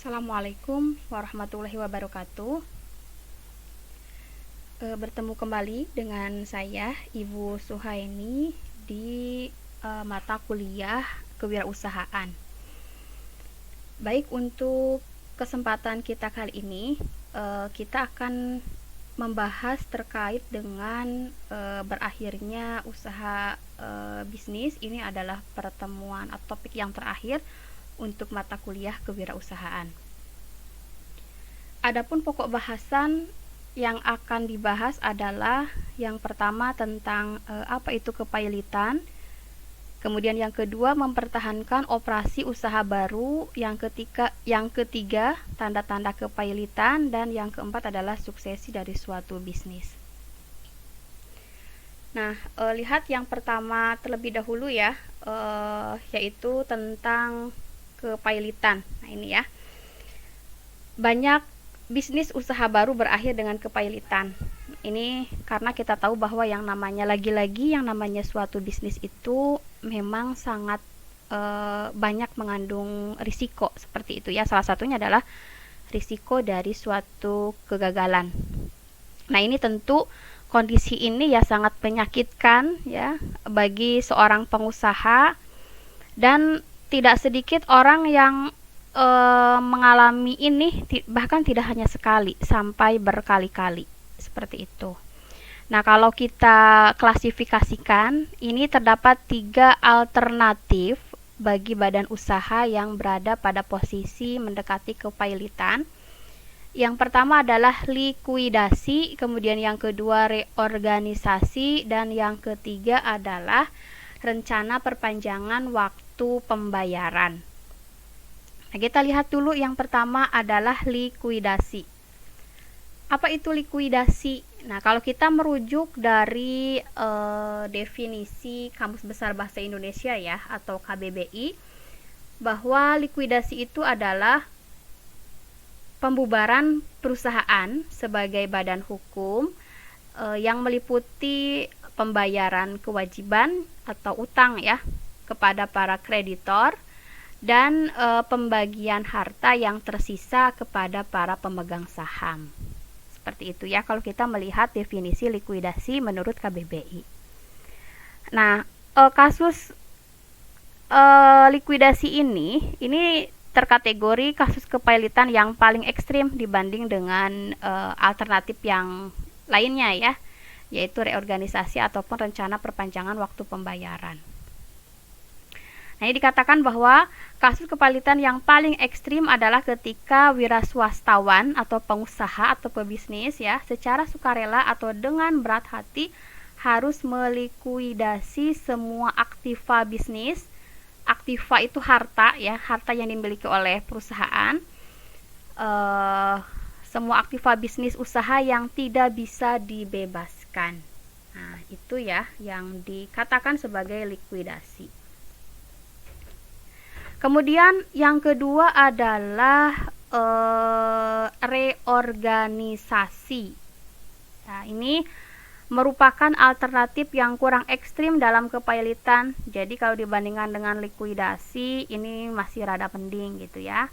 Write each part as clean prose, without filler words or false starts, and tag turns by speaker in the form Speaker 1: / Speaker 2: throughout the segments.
Speaker 1: Assalamualaikum warahmatullahi wabarakatuh. Bertemu kembali dengan saya Ibu Suhaini di mata kuliah kewirausahaan. Baik, untuk kesempatan kita kali ini kita akan membahas terkait dengan berakhirnya usaha bisnis. Ini adalah pertemuan atau topik yang terakhir untuk mata kuliah kewirausahaan. Adapun pokok bahasan yang akan dibahas adalah yang pertama tentang apa itu kepailitan, kemudian yang kedua mempertahankan operasi usaha baru, yang ketiga tanda-tanda kepailitan, dan yang keempat adalah suksesi dari suatu bisnis. Nah, lihat yang pertama terlebih dahulu ya, yaitu tentang kepailitan. Nah, ini ya. Banyak bisnis usaha baru berakhir dengan kepailitan. Ini karena kita tahu bahwa yang namanya suatu bisnis itu memang sangat banyak mengandung risiko seperti itu ya. Salah satunya adalah risiko dari suatu kegagalan. Nah, ini tentu kondisi ini ya sangat menyakitkan ya bagi seorang pengusaha, dan tidak sedikit orang yang mengalami ini, bahkan tidak hanya sekali, sampai berkali-kali seperti itu. Nah, kalau kita klasifikasikan, ini terdapat 3 alternatif bagi badan usaha yang berada pada posisi mendekati kepailitan. Yang pertama adalah likuidasi, kemudian yang kedua reorganisasi, dan yang ketiga adalah rencana perpanjangan waktu pembayaran. Nah, kita lihat dulu yang pertama adalah likuidasi. Apa itu likuidasi? Nah, kalau kita merujuk dari definisi Kamus Besar Bahasa Indonesia ya, atau KBBI, bahwa likuidasi itu adalah pembubaran perusahaan sebagai badan hukum yang meliputi pembayaran kewajiban atau utang ya kepada para kreditor, dan pembagian harta yang tersisa kepada para pemegang saham. Seperti itu ya kalau kita melihat definisi likuidasi menurut KBBI. Nah, kasus likuidasi ini terkategori kasus kepailitan yang paling ekstrim dibanding dengan alternatif yang lainnya ya, yaitu reorganisasi ataupun rencana perpanjangan waktu pembayaran. Nah, ini dikatakan bahwa kasus kepailitan yang paling ekstrim adalah ketika wiraswastawan atau pengusaha atau pebisnis ya secara sukarela atau dengan berat hati harus melikuidasi semua aktiva bisnis. Aktiva itu harta ya, harta yang dimiliki oleh perusahaan. Semua aktiva bisnis usaha yang tidak bisa dibebaskan. Nah, itu ya yang dikatakan sebagai likuidasi. Kemudian yang kedua adalah reorganisasi. Nah, ini merupakan alternatif yang kurang ekstrim dalam kepailitan. Jadi kalau dibandingkan dengan likuidasi, ini masih rada mending gitu ya.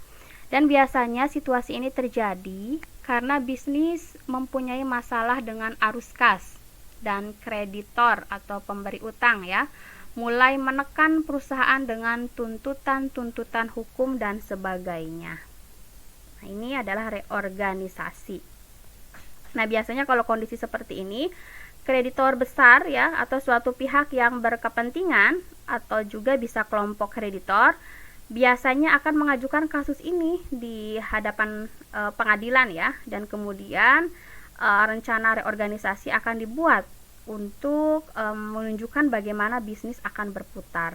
Speaker 1: Dan biasanya situasi ini terjadi karena bisnis mempunyai masalah dengan arus kas dan kreditor atau pemberi utang ya, mulai menekan perusahaan dengan tuntutan-tuntutan hukum dan sebagainya. Nah, ini adalah reorganisasi. Nah, biasanya kalau kondisi seperti ini, kreditor besar ya atau suatu pihak yang berkepentingan atau juga bisa kelompok kreditor biasanya akan mengajukan kasus ini di hadapan pengadilan ya, dan kemudian rencana reorganisasi akan dibuat untuk menunjukkan bagaimana bisnis akan berputar.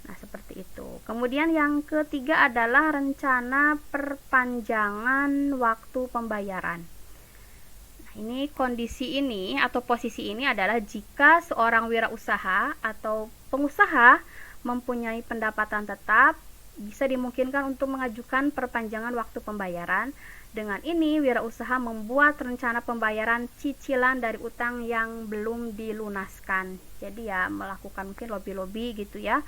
Speaker 1: Nah, seperti itu. Kemudian yang ketiga adalah rencana perpanjangan waktu pembayaran. Nah, ini kondisi ini atau posisi ini adalah jika seorang wirausaha atau pengusaha mempunyai pendapatan tetap, bisa dimungkinkan untuk mengajukan perpanjangan waktu pembayaran. Dengan ini, wirausaha membuat rencana pembayaran cicilan dari utang yang belum dilunaskan. Jadi ya melakukan mungkin lobby-lobby gitu ya,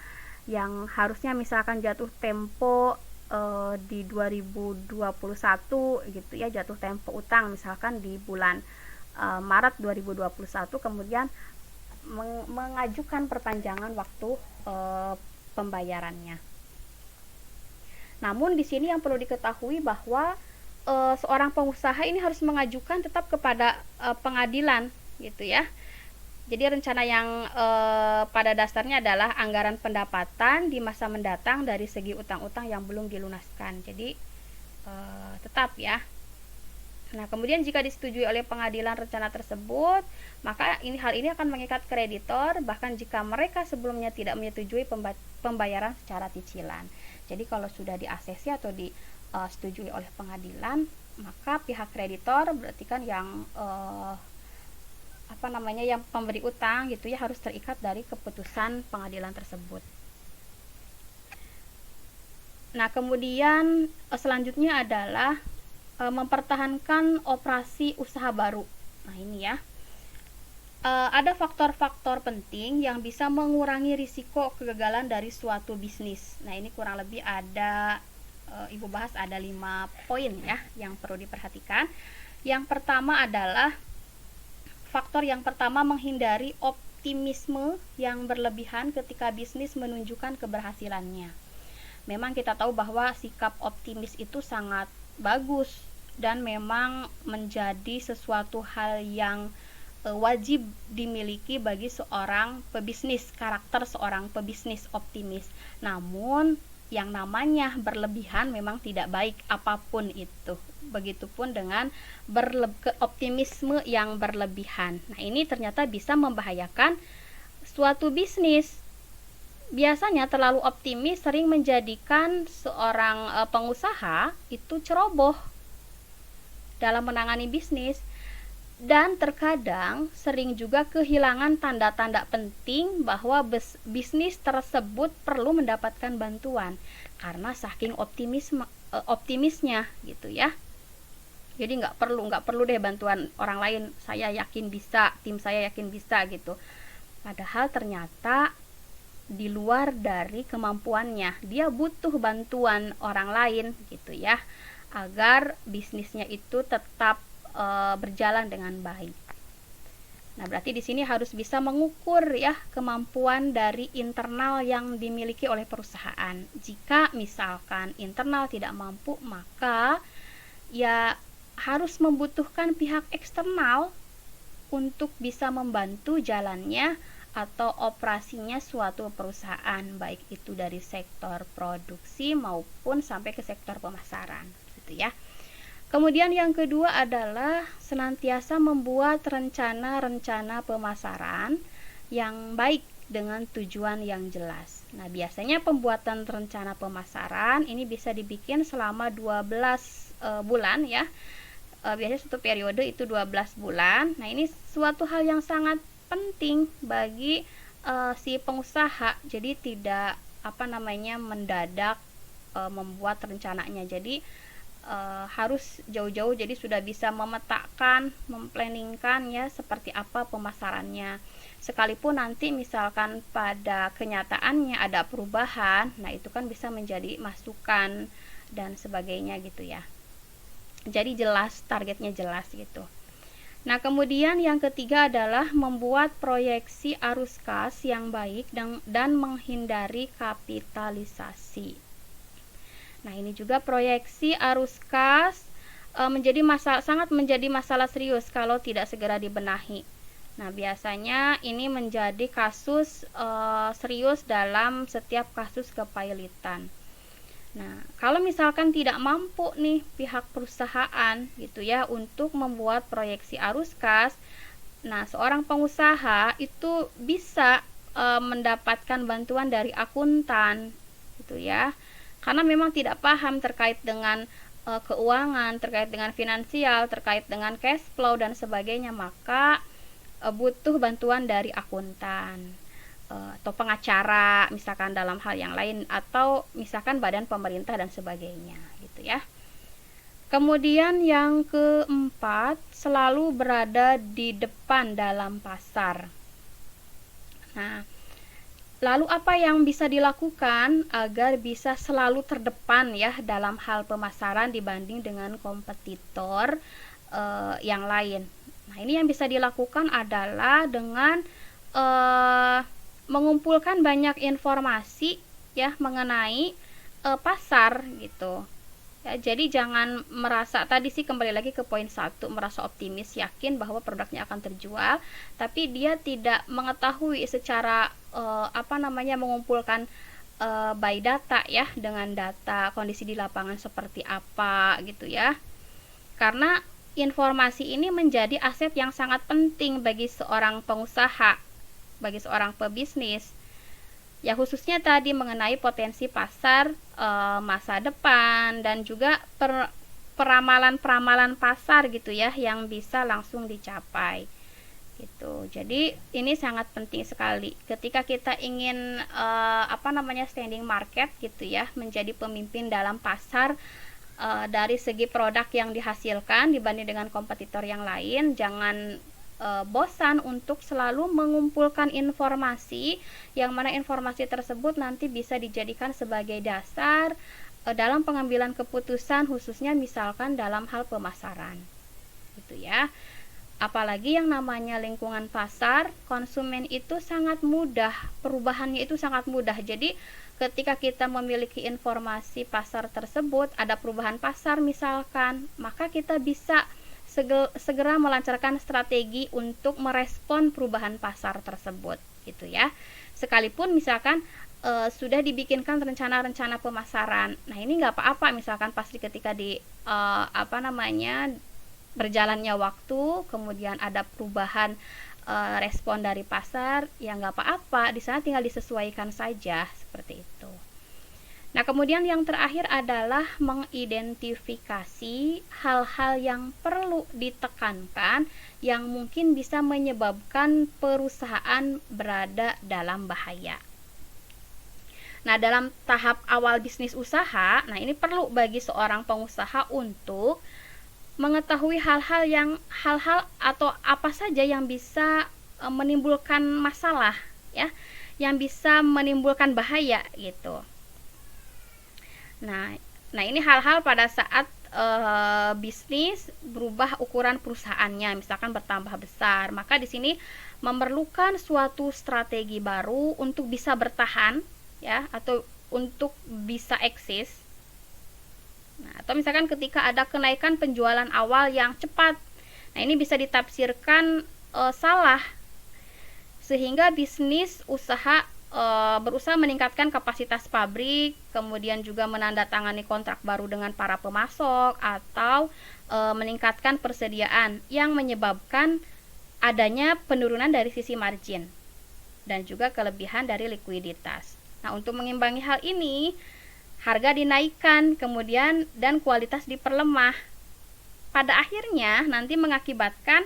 Speaker 1: yang harusnya misalkan jatuh tempo di 2021 gitu ya, jatuh tempo utang misalkan di bulan Maret 2021, kemudian mengajukan perpanjangan waktu pembayarannya. Namun di sini yang perlu diketahui bahwa seorang pengusaha ini harus mengajukan tetap kepada pengadilan gitu ya. Jadi rencana yang pada dasarnya adalah anggaran pendapatan di masa mendatang dari segi utang-utang yang belum dilunaskan. Jadi tetap ya. Nah, kemudian jika disetujui oleh pengadilan rencana tersebut, maka hal ini akan mengikat kreditor bahkan jika mereka sebelumnya tidak menyetujui pembayaran secara cicilan. Jadi kalau sudah di-ACC atau disetujui oleh pengadilan, maka pihak kreditor berarti kan yang yang pemberi utang gitu ya harus terikat dari keputusan pengadilan tersebut. Nah, kemudian selanjutnya adalah mempertahankan operasi usaha baru. Nah, ini ya. Ada faktor-faktor penting yang bisa mengurangi risiko kegagalan dari suatu bisnis. Nah, ini kurang lebih ada Ibu bahas ada 5 poin ya yang perlu diperhatikan. Yang pertama adalah menghindari optimisme yang berlebihan ketika bisnis menunjukkan keberhasilannya. Memang kita tahu bahwa sikap optimis itu sangat bagus dan memang menjadi sesuatu hal yang wajib dimiliki bagi seorang pebisnis, karakter seorang pebisnis optimis. Namun yang namanya berlebihan memang tidak baik apapun itu. Begitupun dengan optimisme yang berlebihan. Nah, ini ternyata bisa membahayakan suatu bisnis. Biasanya terlalu optimis sering menjadikan seorang pengusaha itu ceroboh dalam menangani bisnis dan terkadang sering juga kehilangan tanda-tanda penting bahwa bisnis tersebut perlu mendapatkan bantuan karena saking optimisnya gitu ya. Jadi nggak perlu deh bantuan orang lain, saya yakin bisa, tim saya yakin bisa gitu. Padahal ternyata di luar dari kemampuannya, dia butuh bantuan orang lain gitu ya, agar bisnisnya itu tetap berjalan dengan baik. Nah, berarti di sini harus bisa mengukur ya kemampuan dari internal yang dimiliki oleh perusahaan. Jika misalkan internal tidak mampu, maka ya harus membutuhkan pihak eksternal untuk bisa membantu jalannya atau operasinya suatu perusahaan, baik itu dari sektor produksi maupun sampai ke sektor pemasaran gitu ya. Kemudian yang kedua adalah senantiasa membuat rencana-rencana pemasaran yang baik dengan tujuan yang jelas. Nah, biasanya pembuatan rencana pemasaran ini bisa dibikin selama 12 bulan ya. Biasanya satu periode itu 12 bulan. Nah, ini suatu hal yang sangat penting bagi si pengusaha. Jadi tidak mendadak membuat rencananya. Jadi harus jauh-jauh, jadi sudah bisa memetakan, memplanningkan ya seperti apa pemasarannya. Sekalipun nanti misalkan pada kenyataannya ada perubahan, nah itu kan bisa menjadi masukan dan sebagainya gitu ya. Jadi jelas, targetnya jelas gitu. Nah, kemudian yang ketiga adalah membuat proyeksi arus kas yang baik dan menghindari kapitalisasi. Nah, ini juga proyeksi arus kas sangat menjadi masalah serius kalau tidak segera dibenahi. Nah, biasanya ini menjadi kasus serius dalam setiap kasus kepailitan. Nah, kalau misalkan tidak mampu nih pihak perusahaan gitu ya untuk membuat proyeksi arus kas, nah seorang pengusaha itu bisa mendapatkan bantuan dari akuntan gitu ya. Karena memang tidak paham terkait dengan keuangan, terkait dengan finansial, terkait dengan cash flow dan sebagainya, maka butuh bantuan dari akuntan atau pengacara misalkan dalam hal yang lain, atau misalkan badan pemerintah dan sebagainya gitu ya. Kemudian yang keempat, selalu berada di depan dalam pasar. Nah, Lalu apa yang bisa dilakukan agar bisa selalu terdepan ya dalam hal pemasaran dibanding dengan kompetitor yang lain. Nah, ini yang bisa dilakukan adalah dengan mengumpulkan banyak informasi ya mengenai pasar gitu. Ya, jadi jangan merasa, tadi sih kembali lagi ke poin 1, merasa optimis, yakin bahwa produknya akan terjual, tapi dia tidak mengetahui secara mengumpulkan by data ya, dengan data kondisi di lapangan seperti apa gitu ya. Karena informasi ini menjadi aset yang sangat penting bagi seorang pengusaha, bagi seorang pebisnis. Ya, khususnya tadi mengenai potensi pasar masa depan dan juga peramalan-peramalan pasar gitu ya yang bisa langsung dicapai gitu. Jadi ini sangat penting sekali ketika kita ingin standing market gitu ya, menjadi pemimpin dalam pasar dari segi produk yang dihasilkan dibanding dengan kompetitor yang lain. Jangan bosan untuk selalu mengumpulkan informasi, yang mana informasi tersebut nanti bisa dijadikan sebagai dasar dalam pengambilan keputusan, khususnya misalkan dalam hal pemasaran gitu ya. Apalagi yang namanya lingkungan pasar, konsumen itu sangat mudah, perubahannya itu sangat mudah. Jadi ketika kita memiliki informasi pasar tersebut, ada perubahan pasar misalkan, maka kita bisa segera melancarkan strategi untuk merespon perubahan pasar tersebut gitu ya. Sekalipun misalkan sudah dibikinkan rencana-rencana pemasaran, nah ini nggak apa-apa misalkan pasti ketika di berjalannya waktu kemudian ada perubahan respon dari pasar, ya nggak apa-apa, di sana tinggal disesuaikan saja seperti itu. Nah, kemudian yang terakhir adalah mengidentifikasi hal-hal yang perlu ditekankan yang mungkin bisa menyebabkan perusahaan berada dalam bahaya. Nah, dalam tahap awal bisnis usaha, nah ini perlu bagi seorang pengusaha untuk mengetahui hal-hal atau apa saja yang bisa menimbulkan masalah ya, yang bisa menimbulkan bahaya gitu. Nah, ini hal-hal pada saat bisnis berubah ukuran perusahaannya, misalkan bertambah besar, maka di sini memerlukan suatu strategi baru untuk bisa bertahan, ya, atau untuk bisa eksis. Nah, atau misalkan ketika ada kenaikan penjualan awal yang cepat, nah ini bisa ditafsirkan salah, sehingga bisnis usaha berusaha meningkatkan kapasitas pabrik, kemudian juga menandatangani kontrak baru dengan para pemasok, atau meningkatkan persediaan yang menyebabkan adanya penurunan dari sisi margin dan juga kelebihan dari likuiditas. Nah, untuk mengimbangi hal ini, harga dinaikkan, kemudian dan kualitas diperlemah. Pada akhirnya nanti mengakibatkan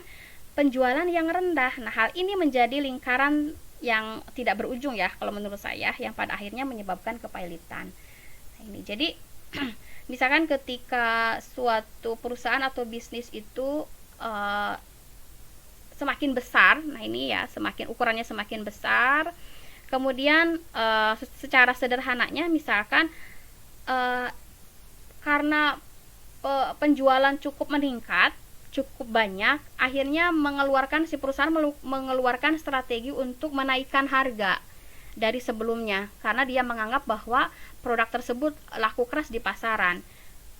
Speaker 1: penjualan yang rendah. Nah, hal ini menjadi lingkaran yang tidak berujung ya kalau menurut saya, yang pada akhirnya menyebabkan kepailitan. Nah, ini jadi misalkan ketika suatu perusahaan atau bisnis itu semakin besar, nah ini ya, ukurannya semakin besar, kemudian secara sederhananya misalkan karena penjualan cukup meningkat, cukup banyak, akhirnya si perusahaan mengeluarkan strategi untuk menaikkan harga dari sebelumnya, karena dia menganggap bahwa produk tersebut laku keras di pasaran,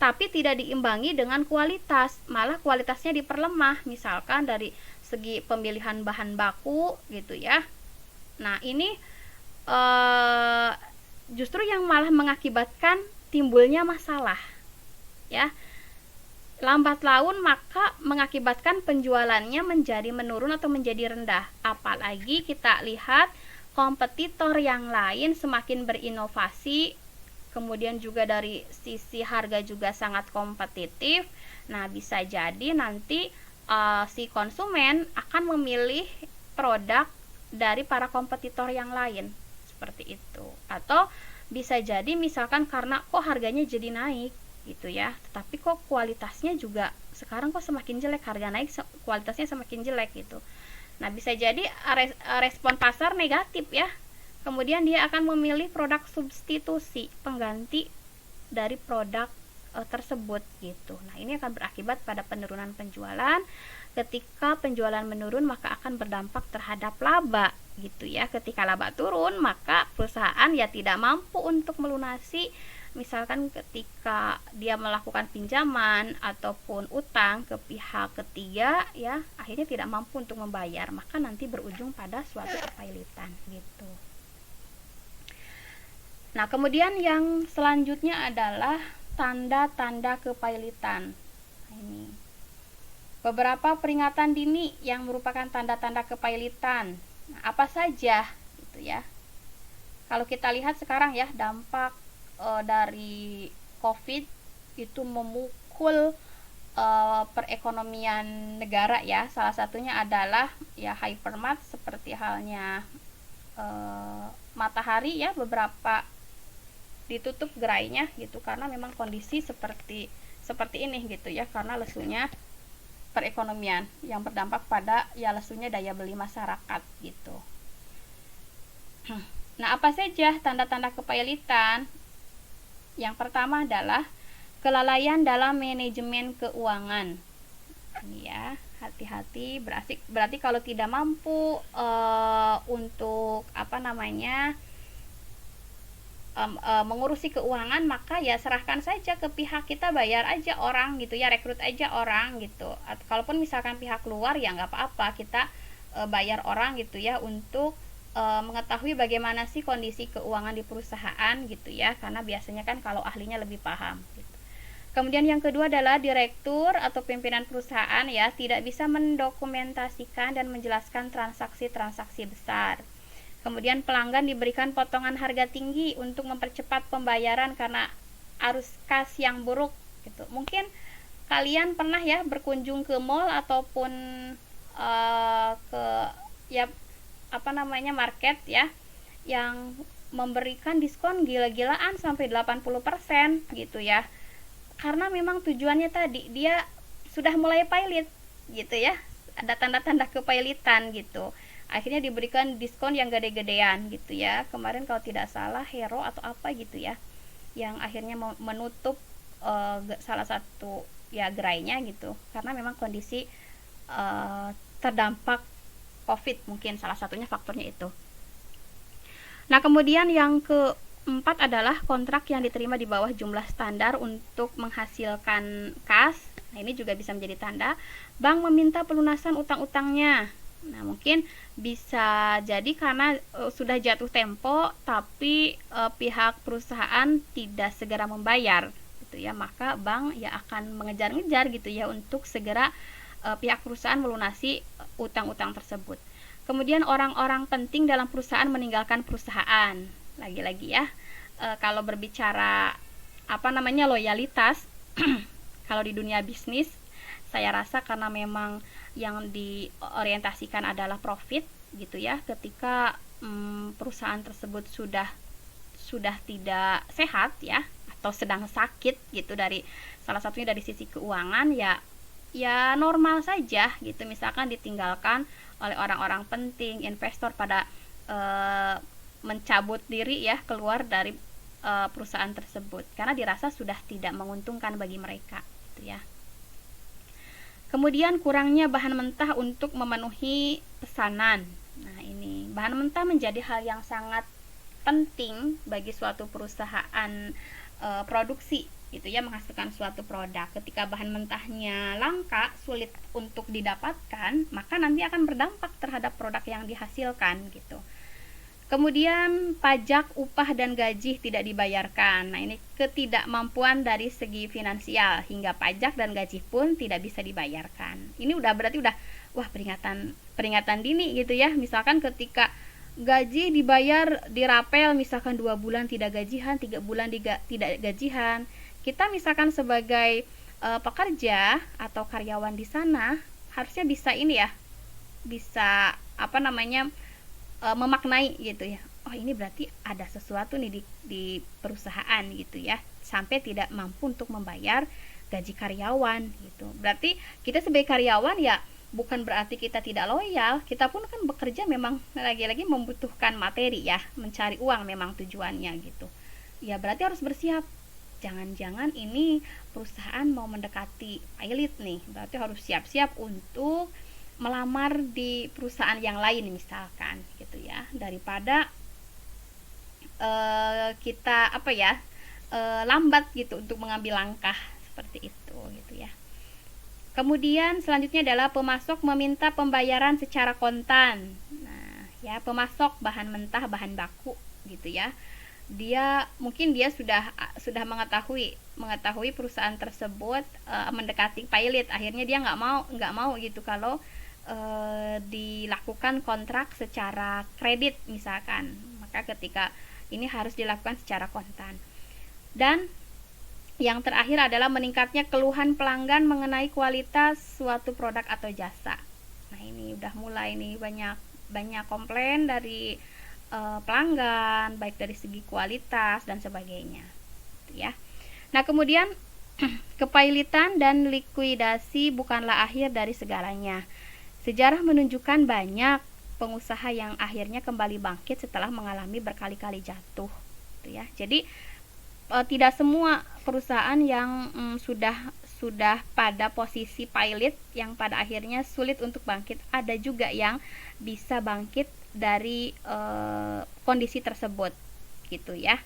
Speaker 1: tapi tidak diimbangi dengan kualitas, malah kualitasnya diperlemah, misalkan dari segi pemilihan bahan baku gitu ya. Nah, ini justru yang malah mengakibatkan timbulnya masalah ya. Lambat laun maka mengakibatkan penjualannya menjadi menurun atau menjadi rendah. Apalagi kita lihat kompetitor yang lain semakin berinovasi, kemudian juga dari sisi harga juga sangat kompetitif. Nah, bisa jadi nanti si konsumen akan memilih produk dari para kompetitor yang lain seperti itu. Atau bisa jadi misalkan karena kok harganya jadi naik gitu ya, tetapi kok kualitasnya juga sekarang kok semakin jelek, harga naik kualitasnya semakin jelek gitu. Nah, bisa jadi respon pasar negatif ya Kemudian dia akan memilih produk substitusi, pengganti dari produk tersebut gitu. Nah, ini akan berakibat pada penurunan penjualan. Ketika penjualan menurun, maka akan berdampak terhadap laba gitu ya. Ketika laba turun, maka perusahaan ya tidak mampu untuk melunasi, misalkan ketika dia melakukan pinjaman ataupun utang ke pihak ketiga ya, akhirnya tidak mampu untuk membayar, maka nanti berujung pada suatu kepailitan gitu. Nah, kemudian yang selanjutnya adalah tanda-tanda kepailitan. Ini beberapa peringatan dini yang merupakan tanda-tanda kepailitan. Nah, apa saja gitu ya? Kalau kita lihat sekarang ya, dampak dari COVID itu memukul perekonomian negara ya. Salah satunya adalah ya hypermart, seperti halnya Matahari ya, beberapa ditutup gerainya gitu karena memang kondisi seperti ini gitu ya, karena lesunya perekonomian yang berdampak pada ya lesunya daya beli masyarakat gitu. Nah, apa saja tanda-tanda kepailitan? Yang pertama adalah kelalaian dalam manajemen keuangan. Ini ya, hati-hati, berarti kalau tidak mampu untuk mengurusi keuangan, maka ya serahkan saja ke pihak kita, bayar aja orang gitu ya, rekrut aja orang gitu. Atau kalaupun misalkan pihak luar ya nggak apa-apa, kita bayar orang gitu ya untuk mengetahui bagaimana sih kondisi keuangan di perusahaan gitu ya, karena biasanya kan kalau ahlinya lebih paham gitu. Kemudian yang kedua adalah direktur atau pimpinan perusahaan ya tidak bisa mendokumentasikan dan menjelaskan transaksi-transaksi besar. Kemudian pelanggan diberikan potongan harga tinggi untuk mempercepat pembayaran karena arus kas yang buruk gitu. Mungkin kalian pernah ya berkunjung ke mall ataupun ke ya market ya, yang memberikan diskon gila-gilaan sampai 80% gitu ya. Karena memang tujuannya tadi dia sudah mulai pailit gitu ya. Ada tanda-tanda kepailitan gitu. Akhirnya diberikan diskon yang gede-gedean gitu ya. Kemarin kalau tidak salah Hero atau apa gitu ya, yang akhirnya menutup salah satu ya gerainya gitu, karena memang kondisi terdampak COVID, mungkin salah satunya faktornya itu. Nah, kemudian yang keempat adalah kontrak yang diterima di bawah jumlah standar untuk menghasilkan kas. Nah, ini juga bisa menjadi tanda bank meminta pelunasan utang-utangnya. Nah, mungkin bisa jadi karena sudah jatuh tempo tapi pihak perusahaan tidak segera membayar gitu ya, maka bank ya akan mengejar-ngejar gitu ya untuk segera pihak perusahaan melunasi utang-utang tersebut. Kemudian orang-orang penting dalam perusahaan meninggalkan perusahaan. Lagi-lagi ya, kalau berbicara loyalitas kalau di dunia bisnis, saya rasa karena memang yang diorientasikan adalah profit gitu ya, ketika perusahaan tersebut sudah tidak sehat ya, atau sedang sakit gitu, dari salah satunya dari sisi keuangan ya normal saja gitu, misalkan ditinggalkan oleh orang-orang penting, investor pada mencabut diri ya, keluar dari perusahaan tersebut karena dirasa sudah tidak menguntungkan bagi mereka gitu ya. Kemudian kurangnya bahan mentah untuk memenuhi pesanan. Nah, ini bahan mentah menjadi hal yang sangat penting bagi suatu perusahaan produksi gitu ya, menghasilkan suatu produk. Ketika bahan mentahnya langka, sulit untuk didapatkan, maka nanti akan berdampak terhadap produk yang dihasilkan gitu. Kemudian pajak, upah, dan gaji tidak dibayarkan. Nah, ini ketidakmampuan dari segi finansial, hingga pajak dan gaji pun tidak bisa dibayarkan. Ini berarti wah, peringatan dini gitu ya. Misalkan ketika gaji dibayar dirapel, misalkan 2 bulan tidak gajian, 3 bulan tidak gajian. Kita misalkan sebagai pekerja atau karyawan di sana harusnya bisa memaknai gitu ya, oh ini berarti ada sesuatu nih di perusahaan gitu ya, sampai tidak mampu untuk membayar gaji karyawan gitu. Berarti kita sebagai karyawan ya bukan berarti kita tidak loyal. Kita pun kan bekerja memang lagi-lagi membutuhkan materi ya, mencari uang memang tujuannya gitu. Ya berarti harus bersiap. Jangan-jangan ini perusahaan mau mendekati pilot nih, berarti harus siap-siap untuk melamar di perusahaan yang lain misalkan gitu ya, daripada kita lambat gitu untuk mengambil langkah seperti itu gitu ya. Kemudian selanjutnya adalah pemasok meminta pembayaran secara kontan. Nah, ya pemasok bahan mentah, bahan baku gitu ya. Dia sudah mengetahui perusahaan tersebut mendekati pilot. Akhirnya dia nggak mau gitu kalau dilakukan kontrak secara kredit misalkan. Maka ketika ini harus dilakukan secara kontan. Dan yang terakhir adalah meningkatnya keluhan pelanggan mengenai kualitas suatu produk atau jasa. Nah, ini udah mulai nih banyak komplain dari pelanggan, baik dari segi kualitas dan sebagainya. Ya. Nah, kemudian kepailitan dan likuidasi bukanlah akhir dari segalanya. Sejarah menunjukkan banyak pengusaha yang akhirnya kembali bangkit setelah mengalami berkali-kali jatuh. Ya. Jadi tidak semua perusahaan yang sudah pada posisi pilot yang pada akhirnya sulit untuk bangkit. Ada juga yang bisa bangkit dari kondisi tersebut gitu ya.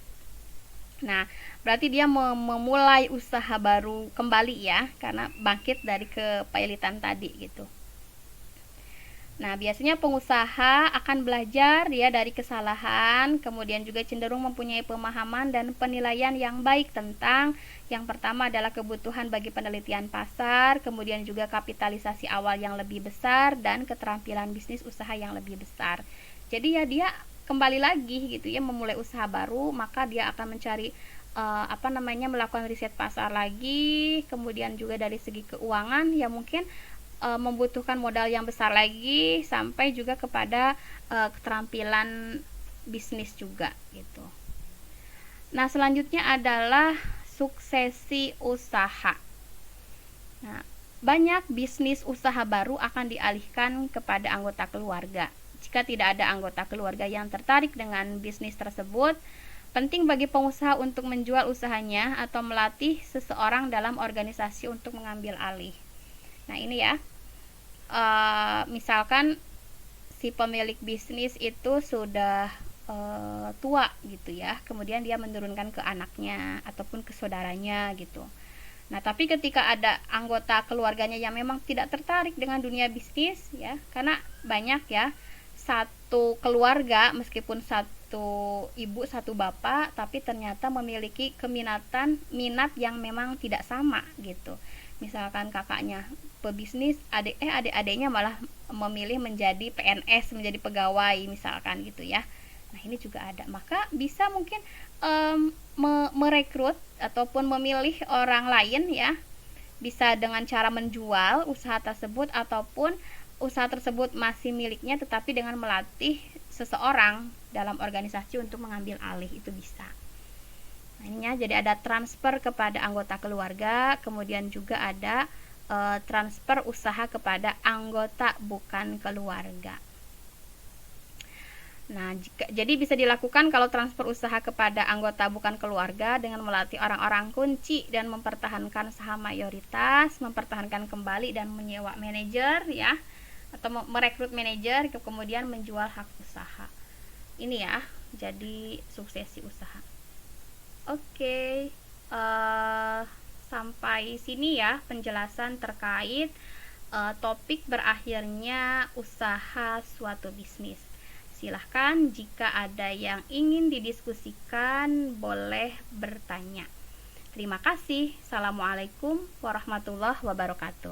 Speaker 1: Nah, berarti dia memulai usaha baru kembali ya, karena bangkit dari kepailitan tadi gitu. Nah, biasanya pengusaha akan belajar ya dari kesalahan, kemudian juga cenderung mempunyai pemahaman dan penilaian yang baik tentang yang pertama adalah kebutuhan bagi penelitian pasar, kemudian juga kapitalisasi awal yang lebih besar dan keterampilan bisnis usaha yang lebih besar. Jadi ya dia kembali lagi gitu ya, memulai usaha baru, maka dia akan mencari melakukan riset pasar lagi, kemudian juga dari segi keuangan ya mungkin membutuhkan modal yang besar lagi, sampai juga kepada keterampilan bisnis juga gitu. Nah, selanjutnya adalah suksesi usaha. Nah, banyak bisnis usaha baru akan dialihkan kepada anggota keluarga. Jika tidak ada anggota keluarga yang tertarik dengan bisnis tersebut, penting bagi pengusaha untuk menjual usahanya atau melatih seseorang dalam organisasi untuk mengambil alih. Nah, ini ya. Misalkan si pemilik bisnis itu sudah tua gitu ya, kemudian dia menurunkan ke anaknya ataupun ke saudaranya gitu. Nah, tapi ketika ada anggota keluarganya yang memang tidak tertarik dengan dunia bisnis ya, karena banyak ya, satu keluarga meskipun satu ibu satu bapak, tapi ternyata memiliki minat yang memang tidak sama gitu. Misalkan kakaknya pebisnis, adik-adiknya malah memilih menjadi PNS, menjadi pegawai misalkan gitu ya. Nah, ini juga ada. Maka bisa mungkin merekrut ataupun memilih orang lain ya, bisa dengan cara menjual usaha tersebut, ataupun usaha tersebut masih miliknya tetapi dengan melatih seseorang dalam organisasi untuk mengambil alih, itu bisa. Nah, ininya jadi ada transfer kepada anggota keluarga, kemudian juga ada transfer usaha kepada anggota bukan keluarga. Nah, jadi bisa dilakukan kalau transfer usaha kepada anggota bukan keluarga dengan melatih orang-orang kunci dan mempertahankan saham mayoritas, mempertahankan kembali dan menyewa manajer ya, atau merekrut manajer, kemudian menjual hak usaha. Ini ya, jadi suksesi usaha. Oke. Sampai sini ya penjelasan terkait topik berakhirnya usaha suatu bisnis. Silahkan jika ada yang ingin didiskusikan boleh bertanya. Terima kasih. Assalamualaikum warahmatullahi wabarakatuh.